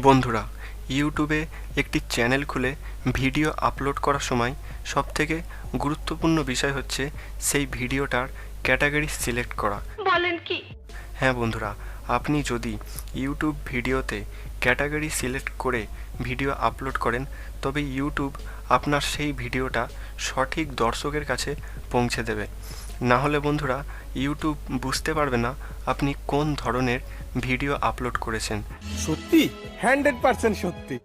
বন্ধুরা, ইউটিউবে একটি চ্যানেল খুলে ভিডিও আপলোড করার সময় সবথেকে গুরুত্বপূর্ণ বিষয় হচ্ছে সেই ভিডিওটার ক্যাটাগরি সিলেক্ট করা। বলেন কি? হ্যাঁ বন্ধুরা, আপনি যদি ইউটিউব ভিডিওতে ক্যাটাগরি সিলেক্ট করে ভিডিও আপলোড করেন, তবে ইউটিউব আপনার সেই ভিডিওটা সঠিক দর্শকের কাছে পৌঁছে দেবে। না হলে বন্ধুরা, ইউটিউব বুঝতে পারবে না আপনি কোন ধরনের ভিডিও আপলোড করেছেন। সত্যি 100% সত্যি।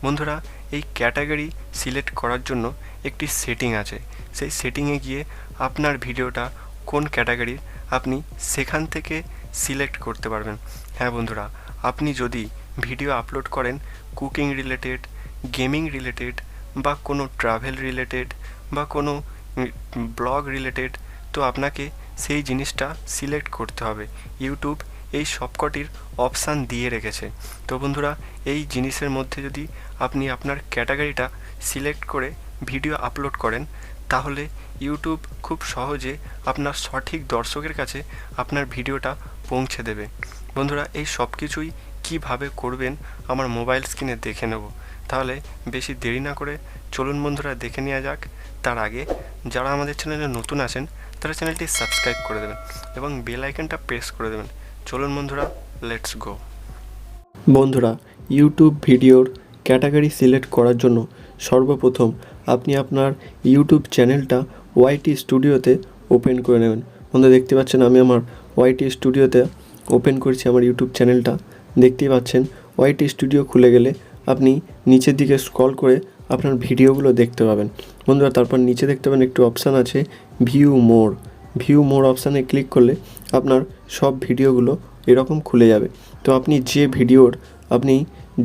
বন্ধুরা, এই ক্যাটাগরি সিলেক্ট করার জন্য একটি সেটিং আছে। সেই সেটিংয়ে গিয়ে আপনার ভিডিওটা কোন ক্যাটাগরির আপনি সেখান থেকে সিলেক্ট করতে পারবেন। হ্যাঁ বন্ধুরা, আপনি যদি ভিডিও আপলোড করেন কুকিং রিলেটেড, গেমিং রিলেটেড, বা কোনো ট্রাভেল রিলেটেড, বা কোনো ব্লগ রিলেটেড, তো আপনাকে সেই জিনিসটা সিলেক্ট করতে হবে। ইউটিউব এই সবকটির অপশান দিয়ে রেখেছে। তো বন্ধুরা, এই জিনিসের মধ্যে যদি আপনি আপনার ক্যাটাগরিটা সিলেক্ট করে ভিডিও আপলোড করেন, তাহলে ইউটিউব খুব সহজে আপনার সঠিক দর্শকের কাছে আপনার ভিডিওটা পৌঁছে দেবে। বন্ধুরা, এই সব কিছুই কীভাবে করবেন আমার মোবাইল স্ক্রিনে দেখে নেব। তাহলে বেশি দেরি না করে চলুন বন্ধুরা, দেখে নেওয়া যাক। তার আগে যারা আমাদের চ্যানেলে নতুন আছেন তারা চ্যানেলটি সাবস্ক্রাইব করে দেবেন এবং বেল আইকনটা প্রেস করে দেবেন। চলুন বন্ধুরা, লেটস গো। বন্ধুরা, ইউটিউব ভিডিওর ক্যাটাগরি সিলেক্ট করার জন্য সর্বপ্রথম আপনি আপনার ইউটিউব চ্যানেলটা ওয়াইটি স্টুডিওতে ওপেন করে নেবেন। বন্ধুরা, দেখতে পাচ্ছেন আমি আমার ওয়াইটি স্টুডিওতে ওপেন করেছি আমার ইউটিউব চ্যানেলটা। দেখতেই পাচ্ছেন ওয়াইটি স্টুডিও খুলে গেলে আপনি নিচের দিকে স্ক্রল করে আপনার ভিডিওগুলো দেখতে পাবেন। বন্ধুরা, তারপর নিচে দেখতে পাবেন একটু অপশান আছে ভিউ মোর অপশানে ক্লিক করলে আপনার সব ভিডিওগুলো এরকম খুলে যাবে। তো আপনি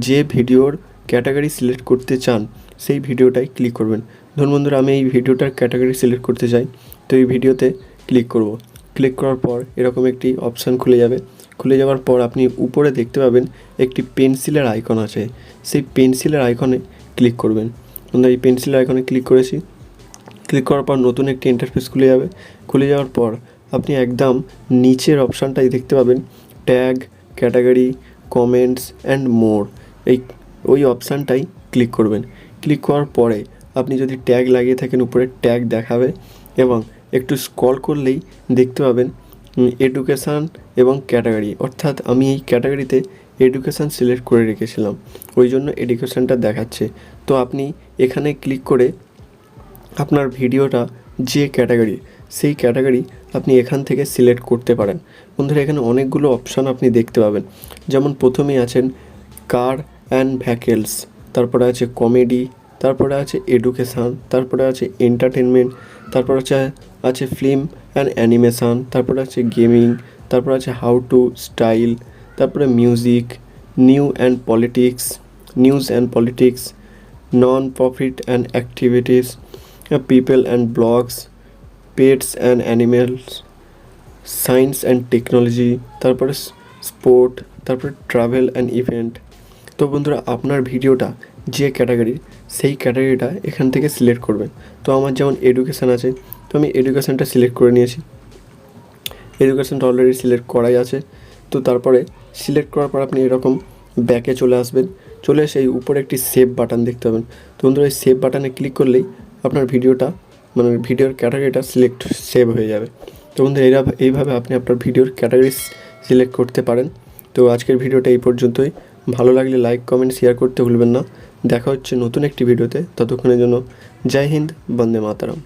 যে ভিডিওর ক্যাটাগরি সিলেক্ট করতে চান সেই ভিডিওটাই ক্লিক করবেন। ধরুন বন্ধুরা, আমি এই ভিডিওটার ক্যাটাগরি সিলেক্ট করতে চাই, তো এই ভিডিওতে ক্লিক করব। ক্লিক করার পর এরকম একটি অপশান খুলে যাবে। খুলে যাওয়ার পর আপনি উপরে দেখতে পাবেন একটি পেন্সিলের আইকন আছে, সেই পেন্সিলের আইকনে ক্লিক করবেন। বন্ধুরা, এই পেন্সিলের আইকনে ক্লিক করেছি। ক্লিক করার পর নতুন একটি ইন্টারফেস খুলে যাবে। খুলে যাওয়ার পর আপনি একদম নিচের অপশানটাই দেখতে পাবেন tag, category, comments and more. ওই অপশানটাই ক্লিক করবেন। ক্লিক করার পরে আপনি যদি ট্যাগ লাগিয়ে থাকেন উপরে ট্যাগ দেখাবে এবং একটু স্ক্রল করলেই দেখতে পাবেন এডুকেশান এবং ক্যাটাগরি। অর্থাৎ আমি এই ক্যাটাগরিতে এডুকেশান সিলেক্ট করে রেখেছিলাম, ওই জন্য এডুকেশানটা দেখাচ্ছে। তো আপনি এখানে ক্লিক করে আপনার ভিডিওটা যে ক্যাটাগরি, সেই ক্যাটাগরি আপনি এখান থেকে সিলেক্ট করতে পারেন। বন্ধুরা, এখানে অনেকগুলো অপশান আপনি দেখতে পাবেন। যেমন প্রথমেই আছেন কার অ্যান্ড ভ্যাকেলস, তারপরে আছে কমেডি, তারপরে আছে এডুকেশান, তারপরে আছে এন্টারটেনমেন্ট, তারপর আছে ফিল্ম অ্যান্ড অ্যানিমেশান, তারপরে আছে গেমিং, তারপর আছে হাউ টু স্টাইল, তারপরে music, news and politics, non profit and activities, people and blogs, pets and animals, science and technology, তারপরে স্পোর্ট, তারপরে ট্রাভেল অ্যান্ড ইভেন্ট। তো বন্ধুরা, আপনার ভিডিওটা যে ক্যাটাগরির সেই ক্যাটাগরিটা এখান থেকে সিলেক্ট করবেন। তো আমার যেমন এডুকেশান আছে, তো আমি এডুকেশানটা সিলেক্ট করে নিয়েছি। এডুকেশানটা অলরেডি সিলেক্ট করাই আছে। তো তারপরে সিলেক্ট করার পর আপনি এরকম ব্যাকে চলে আসবেন। চলে এসে এই উপরে একটি সেভ বাটন দেখতে পাবেন। তো বন্ধুরা, এই সেভ বাটনে ক্লিক করলেই আপনার ভিডিওটা ভিডিওর ক্যাটাগরিটা সেভ হয়ে যাবে। তো বন্ধুরা, এইভাবে আপনি আপনার ভিডিওর ক্যাটাগরি সিলেক্ট করতে পারেন। তো আজকের ভিডিওটা এই পর্যন্তই। ভালো লাগলে লাইক, কমেন্ট, শেয়ার করতে ভুলবেন না। দেখা হচ্ছে নতুন একটি ভিডিওতে। ততক্ষণের জন্য জয় হিন্দ, বন্দে মাতরম।